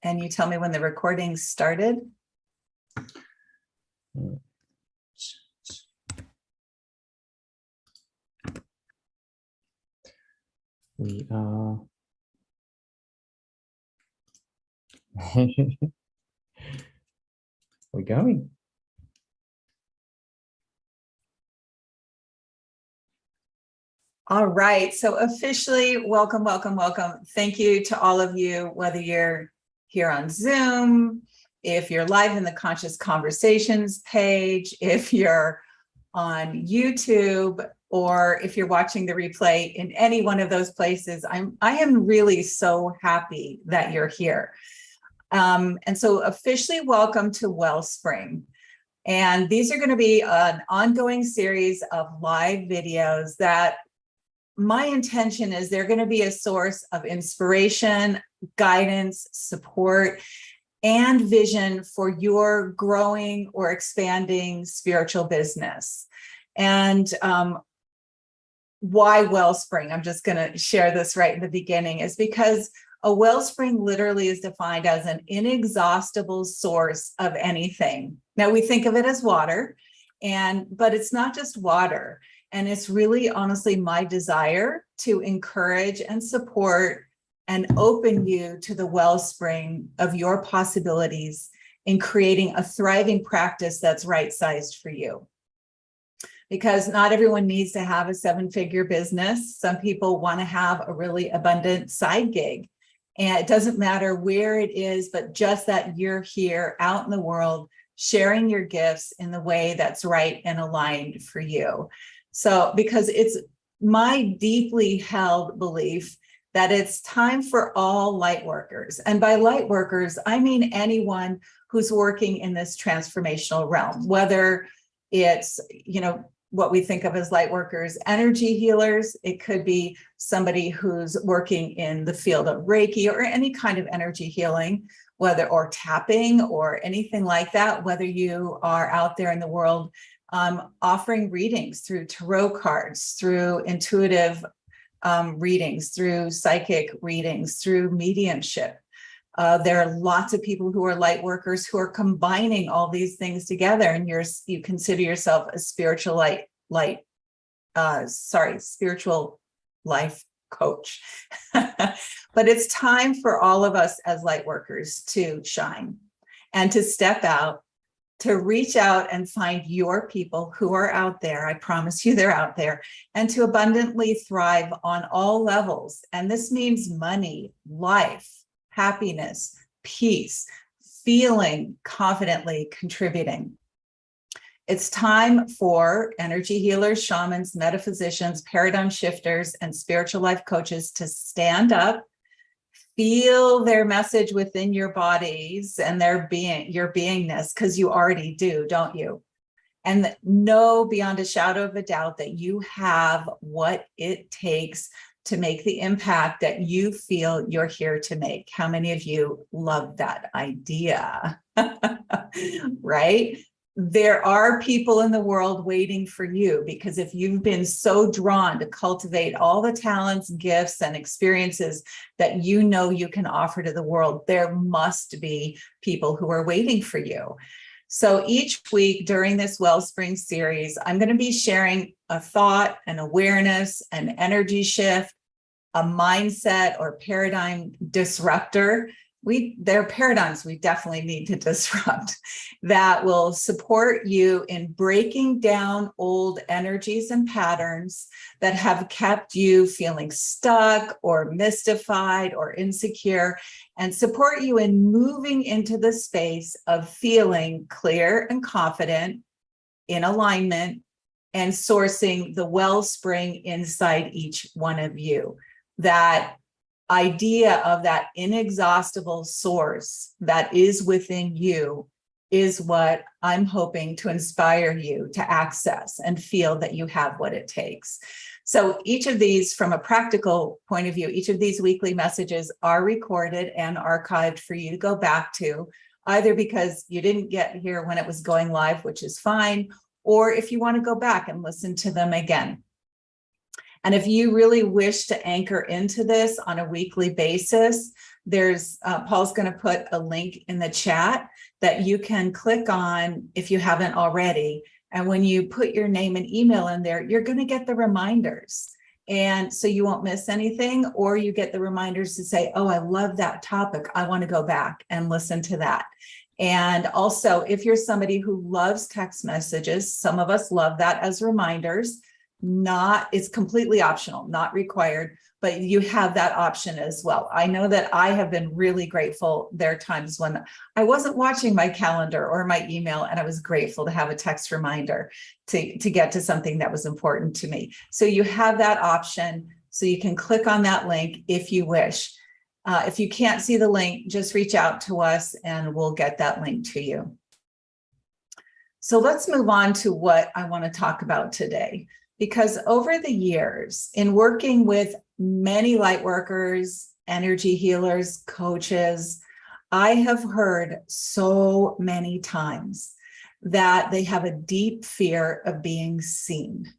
and you tell me when the recording started. We are we're going. All right, so officially, welcome. Thank you to all of you, whether you're here on Zoom, if you're live in the Conscious Conversations page, if you're on YouTube, or if you're watching the replay in any one of those places. I am really so happy that you're here. And so officially welcome to Wellspring. And these are going to be an ongoing series of live videos that my intention is they're going to be a source of inspiration, guidance, support, and vision for your growing or expanding spiritual business. And why Wellspring? I'm just going to share this right in the beginning, is because a wellspring literally is defined as an inexhaustible source of anything. Now we think of it as water, but it's not just water. And it's really honestly my desire to encourage and support and open you to the wellspring of your possibilities in creating a thriving practice that's right-sized for you. Because not everyone needs to have a 7-figure business. Some people want to have a really abundant side gig. And it doesn't matter where it is, but just that you're here out in the world, sharing your gifts in the way that's right and aligned for you. So, because it's my deeply held belief that it's time for all light workers. And by light workers, I mean anyone who's working in this transformational realm, whether it's, what we think of as light workers, energy healers. It could be somebody who's working in the field of Reiki or any kind of energy healing, or tapping or anything like that, whether you are out there in the world offering readings through tarot cards, through intuitive readings, through psychic readings, through mediumship. There are lots of people who are light workers who are combining all these things together, and you consider yourself a spiritual spiritual life coach. But it's time for all of us as light workers to shine and to step out, to reach out and find your people who are out there. I promise you they're out there, and to abundantly thrive on all levels. And this means money, life, happiness, peace, feeling confidently contributing. It's time for energy healers, shamans, metaphysicians, paradigm shifters, and spiritual life coaches to stand up, feel their message within your bodies and your beingness, because you already do, don't you? And know beyond a shadow of a doubt that you have what it takes to make the impact that you feel you're here to make. How many of you love that idea? Right? There are people in the world waiting for you, because if you've been so drawn to cultivate all the talents, gifts, and experiences that you know you can offer to the world, there must be people who are waiting for you. So each week during this Wellspring series, I'm going to be sharing a thought, an awareness, an energy shift, a mindset or paradigm disruptor. There are paradigms we definitely need to disrupt that will support you in breaking down old energies and patterns that have kept you feeling stuck or mystified or insecure, and support you in moving into the space of feeling clear and confident, in alignment, and sourcing the wellspring inside each one of you. That idea of that inexhaustible source that is within you is what I'm hoping to inspire you to access and feel that you have what it takes. So each of these, from a practical point of view, each of these weekly messages are recorded and archived for you to go back to, either because you didn't get here when it was going live, which is fine, or if you want to go back and listen to them again. And if you really wish to anchor into this on a weekly basis, there's Paul's going to put a link in the chat that you can click on if you haven't already. And when you put your name and email in there, you're going to get the reminders. And so you won't miss anything, or you get the reminders to say, oh, I love that topic. I want to go back and listen to that. And also, if you're somebody who loves text messages, some of us love that as reminders. It's completely optional, not required, but you have that option as well. I know that I have been really grateful. There are times when I wasn't watching my calendar or my email, and I was grateful to have a text reminder to get to something that was important to me. So you have that option, so you can click on that link if you wish. If you can't see the link, just reach out to us and we'll get that link to you. So let's move on to what I want to talk about today. Because over the years, in working with many light workers, energy healers, coaches, I have heard so many times that they have a deep fear of being seen.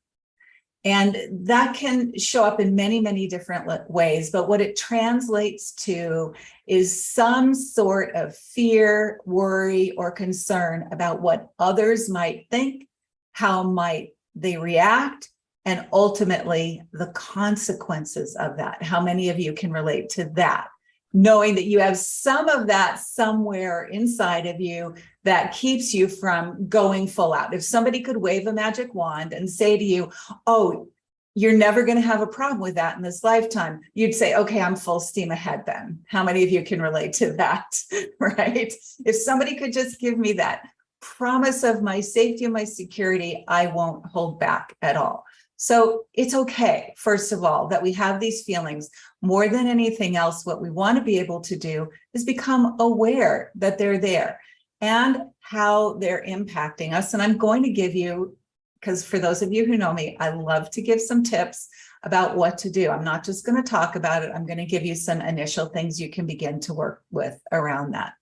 And that can show up in many, many different ways. But what it translates to is some sort of fear, worry, or concern about what others might think, how might they react, and ultimately the consequences of that. How many of you can relate to that? Knowing that you have some of that somewhere inside of you that keeps you from going full out. If somebody could wave a magic wand and say to you, oh, you're never going to have a problem with that in this lifetime, you'd say, okay, I'm full steam ahead then. How many of you can relate to that, right? If somebody could just give me that promise of my safety and my security, I won't hold back at all. So it's okay, first of all, that we have these feelings. More than anything else, what we want to be able to do is become aware that they're there and how they're impacting us. And I'm going to give you, because for those of you who know me, I love to give some tips about what to do. I'm not just going to talk about it. I'm going to give you some initial things you can begin to work with around that.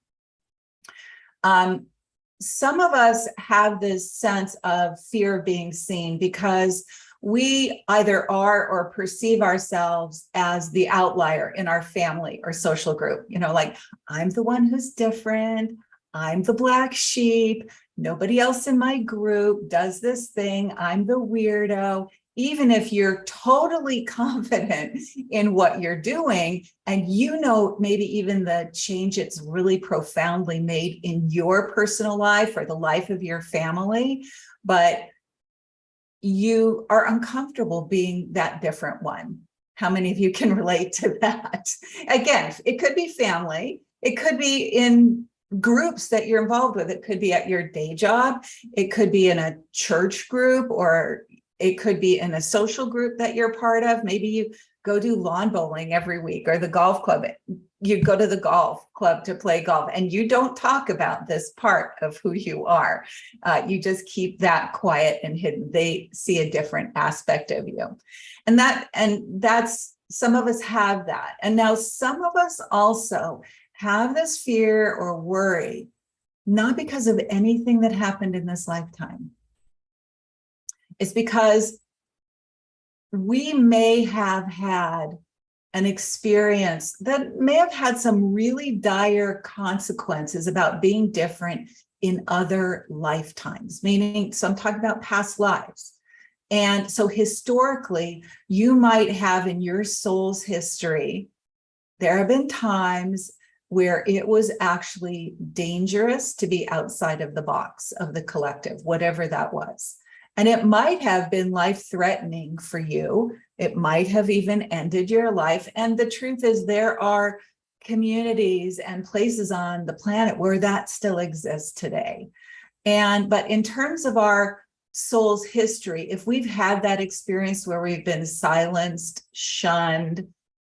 Some of us have this sense of fear of being seen because we either are or perceive ourselves as the outlier in our family or social group. You know, like, I'm the one who's different. I'm the black sheep. Nobody else in my group does this thing. I'm the weirdo. Even if you're totally confident in what you're doing, and you know maybe even the change it's really profoundly made in your personal life or the life of your family, but you are uncomfortable being that different one. How many of you can relate to that? Again, it could be family. It could be in groups that you're involved with. It could be at your day job. It could be in a church group, or it could be in a social group that you're part of. Maybe you go do lawn bowling every week, or the golf club. You go to the golf club to play golf, and you don't talk about this part of who you are. You just keep that quiet and hidden. They see a different aspect of you. And that's, some of us have that. And now some of us also have this fear or worry, not because of anything that happened in this lifetime. It's because we may have had an experience that may have had some really dire consequences about being different in other lifetimes, meaning, so I'm talking about past lives. And so historically, you might have in your soul's history, there have been times where it was actually dangerous to be outside of the box of the collective, whatever that was. And it might have been life-threatening for you. It might have even ended your life. And the truth is, there are communities and places on the planet where that still exists today. But in terms of our soul's history, if we've had that experience where we've been silenced, shunned,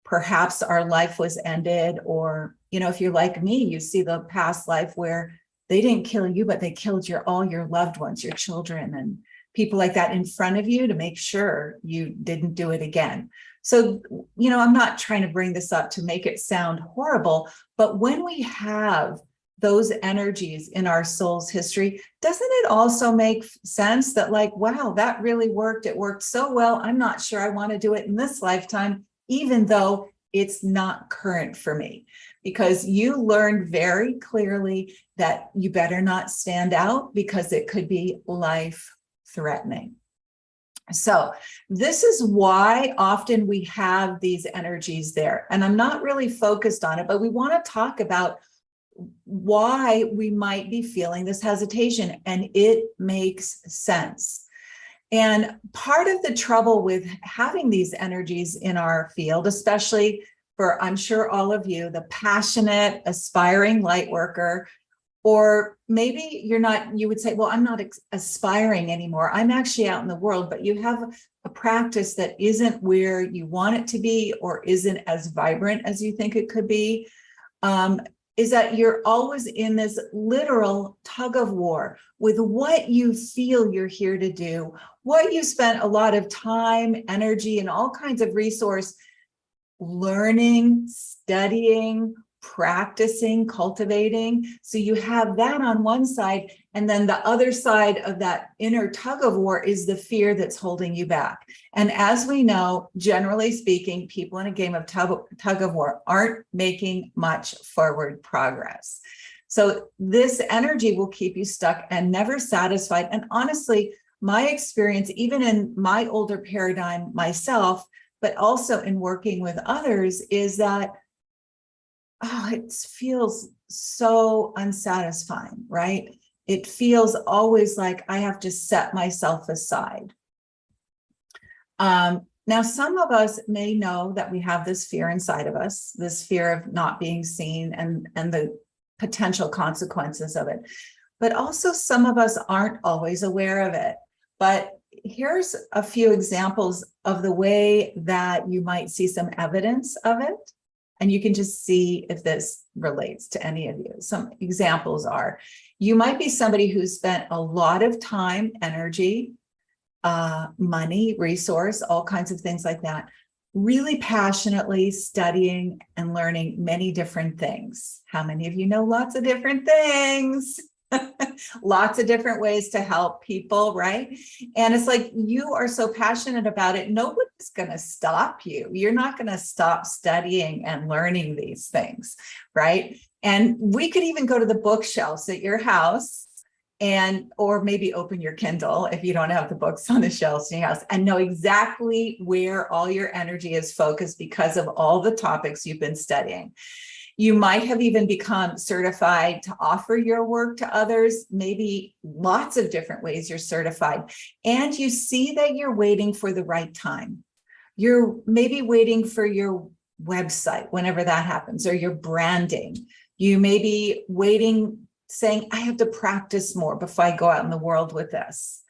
perhaps our life was ended, or, you know, if you're like me, you see the past life where they didn't kill you, but they killed all your loved ones, your children, and people like that in front of you to make sure you didn't do it again. So, you know, I'm not trying to bring this up to make it sound horrible, but when we have those energies in our soul's history, doesn't it also make sense that, like, wow, that really worked. It worked so well. I'm not sure I want to do it in this lifetime, even though it's not current for me. because you learned very clearly that you better not stand out because it could be life-threatening. So this is why often we have these energies there. And I'm not really focused on it, but we want to talk about why we might be feeling this hesitation, and it makes sense. And part of the trouble with having these energies in our field, especially for, I'm sure all of you, the passionate, aspiring light worker, or maybe you're not, you would say, well, I'm not aspiring anymore. I'm actually out in the world, but you have a practice that isn't where you want it to be or isn't as vibrant as you think it could be. Is that you're always in this literal tug of war with what you feel you're here to do, what you spent a lot of time, energy, and all kinds of resource learning, studying, practicing, cultivating. So you have that on one side, and then the other side of that inner tug of war is the fear that's holding you back. And as we know, generally speaking, people in a game of tug of war aren't making much forward progress. So this energy will keep you stuck and never satisfied. And honestly, my experience, even in my older paradigm myself, but also in working with others, is that it feels so unsatisfying, right? It feels always like I have to set myself aside. Now, some of us may know that we have this fear inside of us, this fear of not being seen and the potential consequences of it. But also some of us aren't always aware of it. But here's a few examples of the way that you might see some evidence of it. And you can just see if this relates to any of you. Some examples are, you might be somebody who's spent a lot of time, energy, money, resource, all kinds of things like that, really passionately studying and learning many different things. How many of you know lots of different things? Lots of different ways to help people, right? And it's like, you are so passionate about it, nobody's going to stop you. You're not going to stop studying and learning these things, right? And we could even go to the bookshelves at your house or maybe open your Kindle if you don't have the books on the shelves in your house, and know exactly where all your energy is focused because of all the topics you've been studying. You might have even become certified to offer your work to others, maybe lots of different ways you're certified. And you see that you're waiting for the right time. You're maybe waiting for your website, whenever that happens, or your branding. You may be waiting, saying, I have to practice more before I go out in the world with this.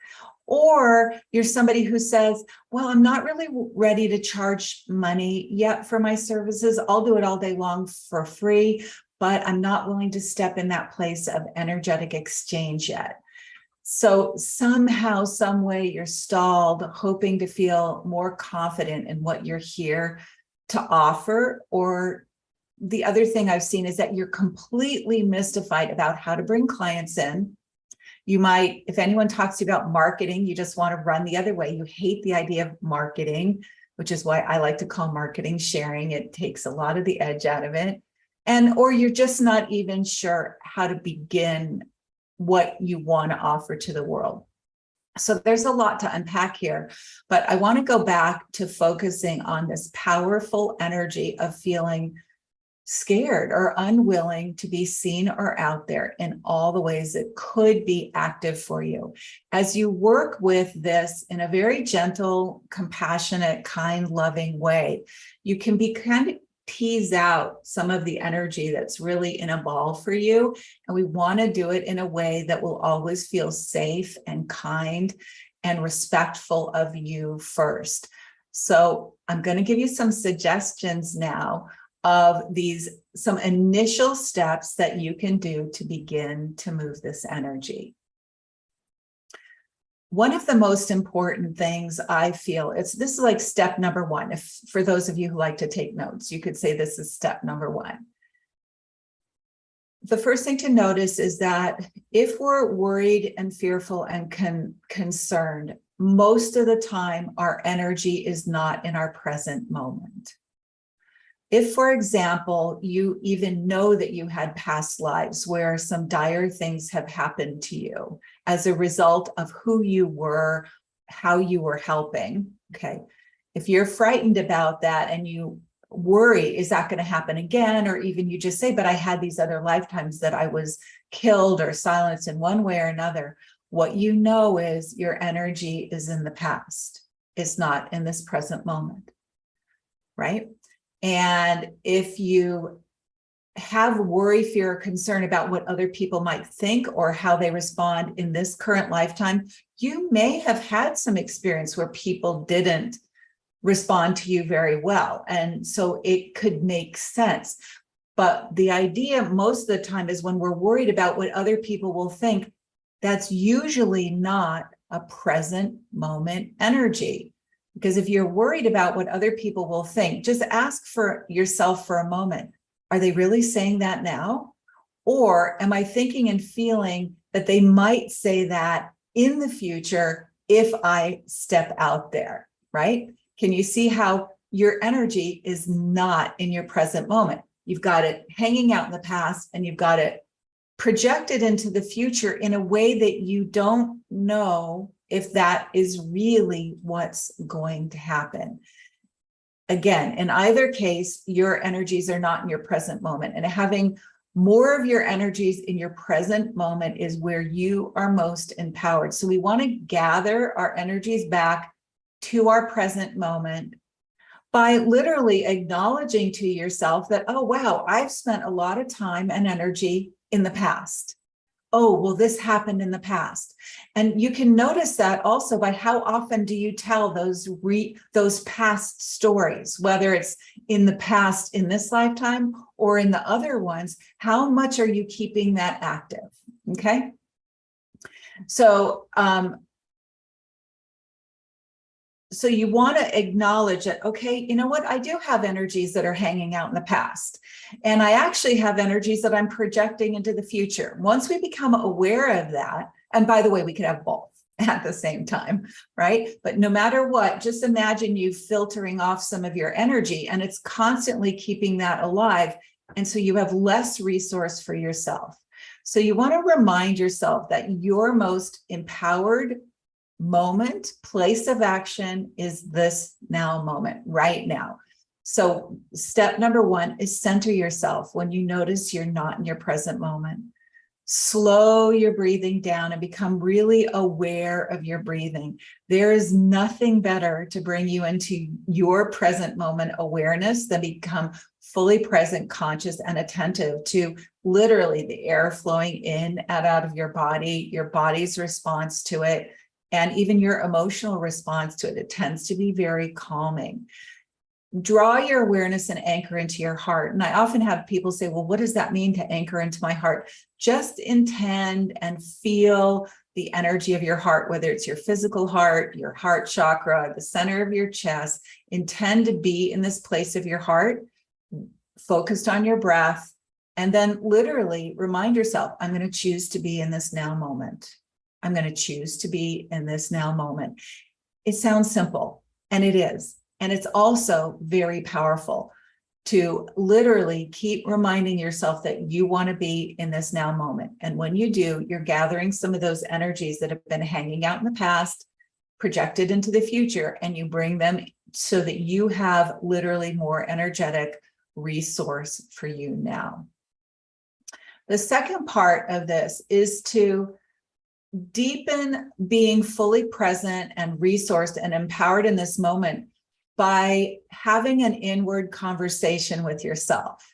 Or you're somebody who says, well, I'm not really ready to charge money yet for my services. I'll do it all day long for free, but I'm not willing to step in that place of energetic exchange yet. So somehow, some way you're stalled, hoping to feel more confident in what you're here to offer. Or the other thing I've seen is that you're completely mystified about how to bring clients in. You might, if anyone talks to you about marketing, you just want to run the other way. You hate the idea of marketing, which is why I like to call marketing sharing. It takes a lot of the edge out of it. Or you're just not even sure how to begin what you want to offer to the world. So there's a lot to unpack here, but I want to go back to focusing on this powerful energy of feeling scared or unwilling to be seen or out there in all the ways that could be active for you. As you work with this in a very gentle, compassionate, kind, loving way, you can be kind of tease out some of the energy that's really in a ball for you. And we want to do it in a way that will always feel safe and kind and respectful of you first. So I'm going to give you some suggestions now of some initial steps that you can do to begin to move this energy. One of the most important things I feel, this is like step number one. If for those of you who like to take notes, you could say this is step number one. The first thing to notice is that if we're worried and fearful and concerned, most of the time our energy is not in our present moment. If, for example, you even know that you had past lives where some dire things have happened to you as a result of who you were, how you were helping, okay? If you're frightened about that and you worry, is that going to happen again? Or even you just say, but I had these other lifetimes that I was killed or silenced in one way or another. What you know is your energy is in the past. It's not in this present moment, right? And if you have worry, fear, or concern about what other people might think or how they respond in this current lifetime, you may have had some experience where people didn't respond to you very well. And so it could make sense. But the idea most of the time is when we're worried about what other people will think, that's usually not a present moment energy. Because if you're worried about what other people will think, just ask for yourself for a moment. Are they really saying that now? Or am I thinking and feeling that they might say that in the future if I step out there, right? Can you see how your energy is not in your present moment? You've got it hanging out in the past and you've got it projected into the future in a way that you don't know if that is really what's going to happen. Again, in either case, your energies are not in your present moment, and having more of your energies in your present moment is where you are most empowered. So we want to gather our energies back to our present moment by literally acknowledging to yourself that, oh, wow, I've spent a lot of time and energy in the past. Oh, well, this happened in the past. And you can notice that also by how often do you tell those past stories, whether it's in the past in this lifetime or in the other ones, how much are you keeping that active? Okay. So you want to acknowledge that, okay, you know what? I do have energies that are hanging out in the past. And I actually have energies that I'm projecting into the future. Once we become aware of that, and by the way, we could have both at the same time, right? But no matter what, just imagine you filtering off some of your energy and it's constantly keeping that alive. And so you have less resource for yourself. So you want to remind yourself that your most empowered moment, place of action is this now moment, right now. So step number one is center yourself when you notice you're not in your present moment. Slow your breathing down and become really aware of your breathing. There is nothing better to bring you into your present moment awareness than become fully present, conscious, and attentive to literally the air flowing in and out of your body's response to it, and even your emotional response to it. It tends to be very calming. Draw your awareness and anchor into your heart. And I often have people say, well, what does that mean to anchor into my heart? Just intend and feel the energy of your heart, whether it's your physical heart, your heart chakra, the center of your chest. Intend to be in this place of your heart, focused on your breath, and then literally remind yourself, I'm going to choose to be in this now moment. I'm going to choose to be in this now moment. It sounds simple, and it is. And it's also very powerful to literally keep reminding yourself that you want to be in this now moment. And when you do, you're gathering some of those energies that have been hanging out in the past, projected into the future, and you bring them so that you have literally more energetic resource for you now. The second part of this is to deepen being fully present and resourced and empowered in this moment by having an inward conversation with yourself.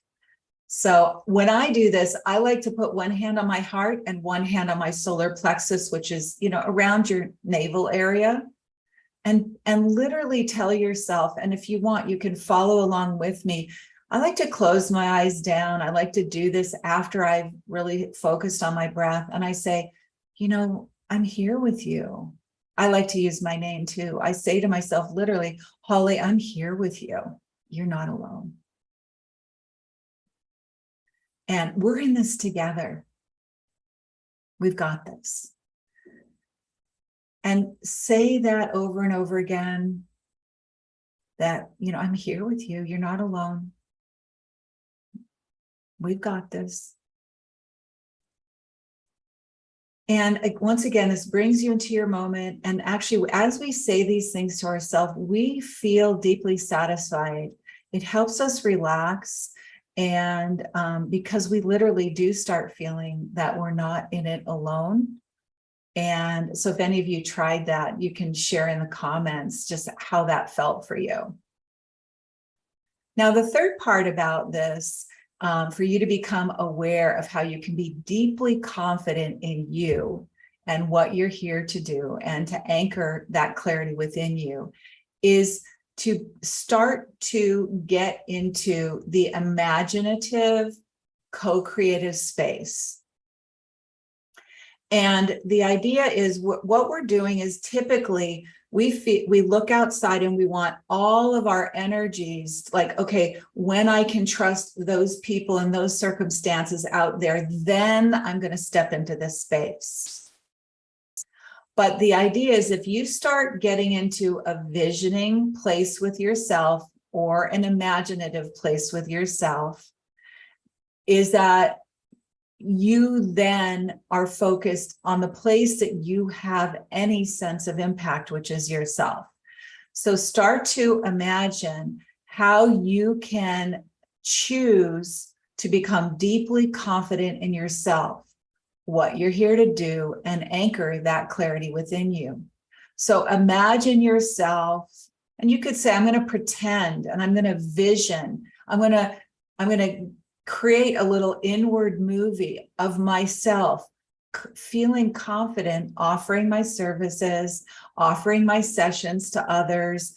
So when I do this, I like to put one hand on my heart and one hand on my solar plexus, which is, around your navel area, and literally tell yourself, and if you want, you can follow along with me. I like to close my eyes down. I like to do this after I've really focused on my breath. And I say, I'm here with you. I like to use my name too. I say to myself, literally, Holly, I'm here with you. You're not alone. And we're in this together. We've got this. And say that over and over again, that, I'm here with you. You're not alone. We've got this. And once again, this brings you into your moment. And actually, as we say these things to ourselves, we feel deeply satisfied. It helps us relax. And because we literally do start feeling that we're not in it alone. And so if any of you tried that, you can share in the comments just how that felt for you. Now, the third part about this, for you to become aware of how you can be deeply confident in you and what you're here to do, and to anchor that clarity within you, is to start to get into the imaginative, co-creative space. And the idea is what we're doing is typically we look outside and we want all of our energies, like, okay, when I can trust those people and those circumstances out there, then I'm going to step into this space. But the idea is if you start getting into a visioning place with yourself or an imaginative place with yourself, is that you then are focused on the place that you have any sense of impact, which is yourself. So start to imagine how you can choose to become deeply confident in yourself, what you're here to do, and anchor that clarity within you. So imagine yourself, and you could say, I'm going to pretend, and I'm going to vision, I'm going to create a little inward movie of myself feeling confident, offering my services, offering my sessions to others,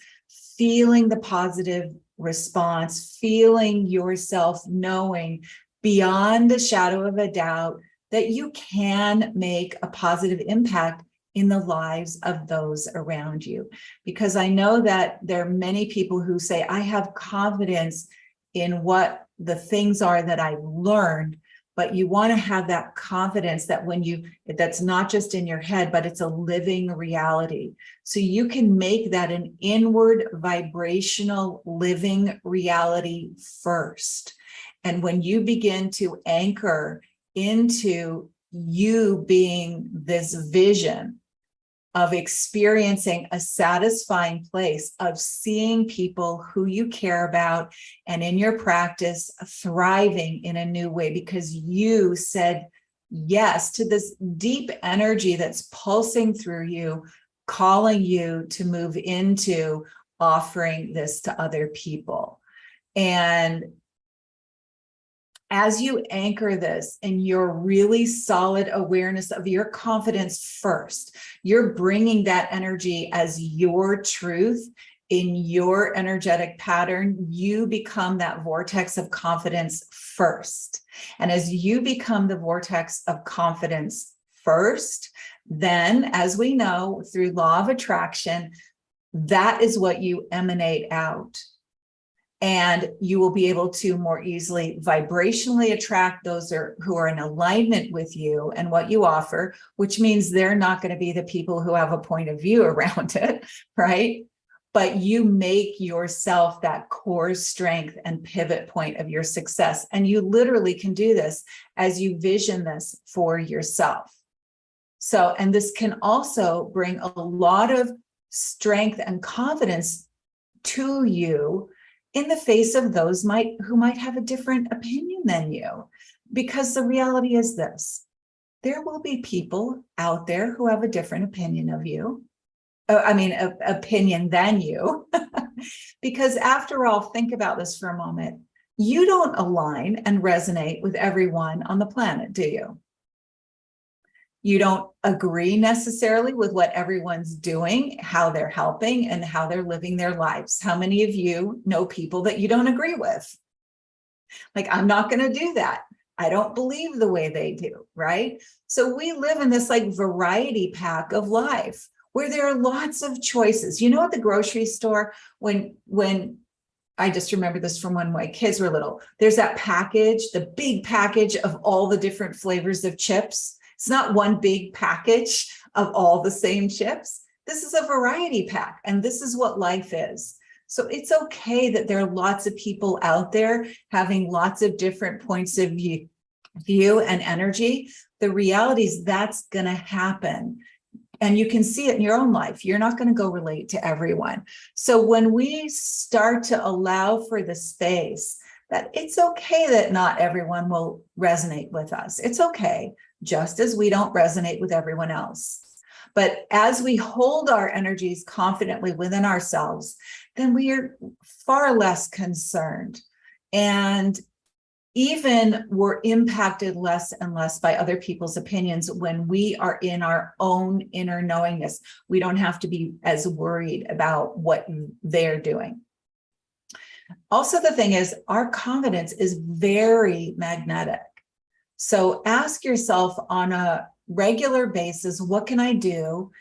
feeling the positive response, feeling yourself knowing beyond a shadow of a doubt that you can make a positive impact in the lives of those around you. Because I know that there are many people who say, I have confidence in what the things are that I've learned, but you want to have that confidence that that's not just in your head, but it's a living reality. So you can make that an inward vibrational living reality first. And when you begin to anchor into you being this vision of experiencing a satisfying place of seeing people who you care about and in your practice thriving in a new way because you said yes to this deep energy that's pulsing through you, calling you to move into offering this to other people. And as you anchor this in your really solid awareness of your confidence first, you're bringing that energy as your truth in your energetic pattern. You become that vortex of confidence first. And as you become the vortex of confidence first, then, as we know through law of attraction, that is what you emanate out. And you will be able to more easily vibrationally attract those who are in alignment with you and what you offer, which means they're not going to be the people who have a point of view around it, right? But you make yourself that core strength and pivot point of your success. And you literally can do this as you vision this for yourself. So, and this can also bring a lot of strength and confidence to you in the face of those who might have a different opinion than you. Because the reality is this: there will be people out there who have a different opinion of you. Opinion than you. Because after all, think about this for a moment. You don't align and resonate with everyone on the planet, do you? You don't agree necessarily with what everyone's doing, how they're helping, and how they're living their lives. How many of you know people that you don't agree with? Like, I'm not going to do that. I don't believe the way they do, right? So we live in this like variety pack of life where there are lots of choices. You know, at the grocery store, when I just remember this from when my kids were little, there's that package, the big package of all the different flavors of chips. It's not one big package of all the same chips. This is a variety pack, and this is what life is. So it's okay that there are lots of people out there having lots of different points of view and energy. The reality is that's going to happen. And you can see it in your own life. You're not going to go relate to everyone. So when we start to allow for the space that it's okay that not everyone will resonate with us. It's okay, just as we don't resonate with everyone else. But as we hold our energies confidently within ourselves, then we are far less concerned. And even we're impacted less and less by other people's opinions when we are in our own inner knowingness. We don't have to be as worried about what they're doing. Also, the thing is, our confidence is very magnetic. So ask yourself on a regular basis, what can I do?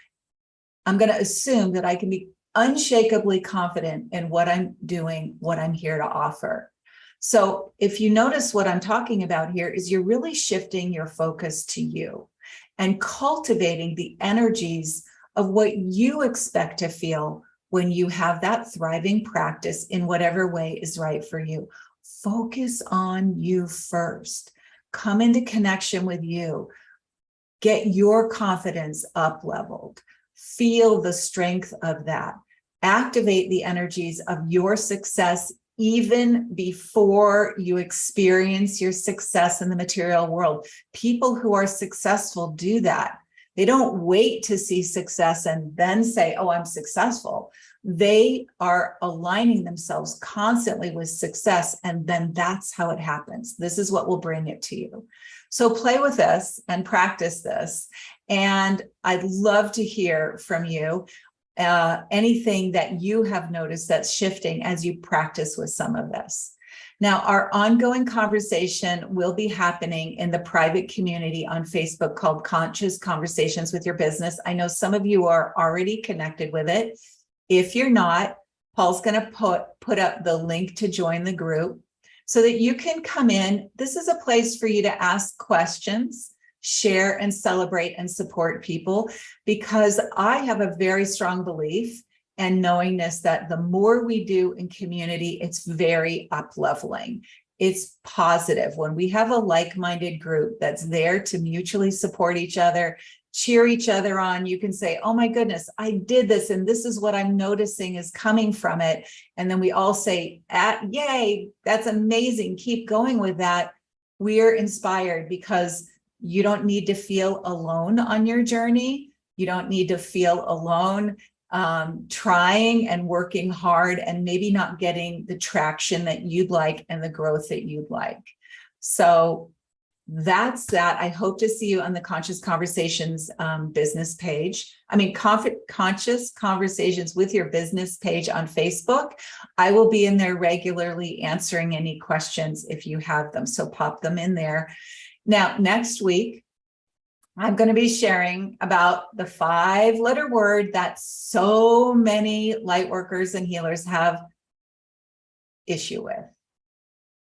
I'm going to assume that I can be unshakably confident in what I'm doing, what I'm here to offer. So if you notice what I'm talking about here is you're really shifting your focus to you and cultivating the energies of what you expect to feel when you have that thriving practice in whatever way is right for you. Focus on you first. Come into connection with you. Get your confidence up leveled. Feel the strength of that. Activate the energies of your success even before you experience your success in the material world. People who are successful do that. They don't wait to see success and then say, oh, I'm successful. They are aligning themselves constantly with success, and then that's how it happens. This is what will bring it to you. So play with this and practice this. And I'd love to hear from you anything that you have noticed that's shifting as you practice with some of this. Now, our ongoing conversation will be happening in the private community on Facebook called Conscious Conversations with Your Business. I know some of you are already connected with it. If you're not, Paul's going to put up the link to join the group so that you can come in. This is a place for you to ask questions, share and celebrate and support people, because I have a very strong belief and knowingness that the more we do in community, it's very up-leveling. It's positive. When we have a like-minded group that's there to mutually support each other, cheer each other on, you can say, oh my goodness, I did this, and this is what I'm noticing is coming from it. And then we all say, yay, that's amazing. Keep going with that. We're inspired because you don't need to feel alone on your journey. You don't need to feel alone trying and working hard and maybe not getting the traction that you'd like and the growth that you'd like. So that's that. I hope to see you on the Conscious Conversations business page. I mean, Conscious Conversations with Your Business page on Facebook. I will be in there regularly answering any questions if you have them. So pop them in there. Now, next week, I'm going to be sharing about the 5-letter word that so many light workers and healers have issue with.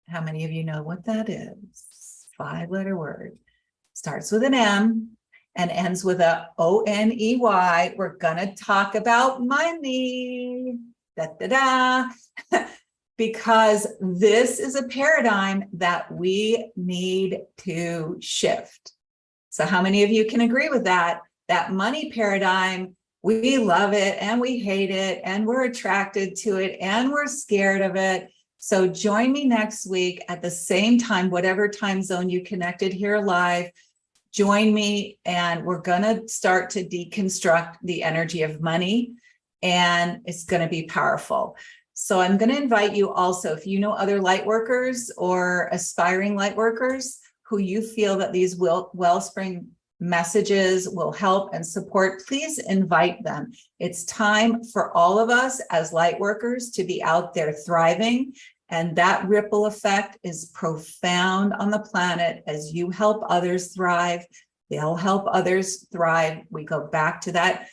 How many of you know what that is? 5-letter word. Starts with an M and ends with a O-N-E-Y. We're going to talk about money. Because this is a paradigm that we need to shift. So how many of you can agree with that? That money paradigm, we love it and we hate it and we're attracted to it and we're scared of it. So join me next week at the same time, whatever time zone you connected here live. Join me and we're going to start to deconstruct the energy of money, and it's going to be powerful. So I'm going to invite you also, if you know other light workers or aspiring light workers who you feel that these Wellspring messages will help and support, please invite them. It's time for all of us as light workers to be out there thriving. And that ripple effect is profound on the planet. As you help others thrive, they'll help others thrive. We go back to that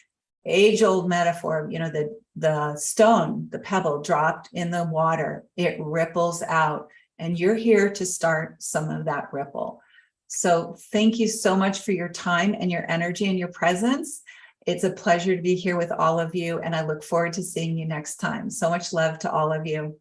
age-old metaphor, you know, the stone, the pebble dropped in the water, it ripples out. And you're here to start some of that ripple. So thank you so much for your time and your energy and your presence. It's a pleasure to be here with all of you, and I look forward to seeing you next time. So much love to all of you.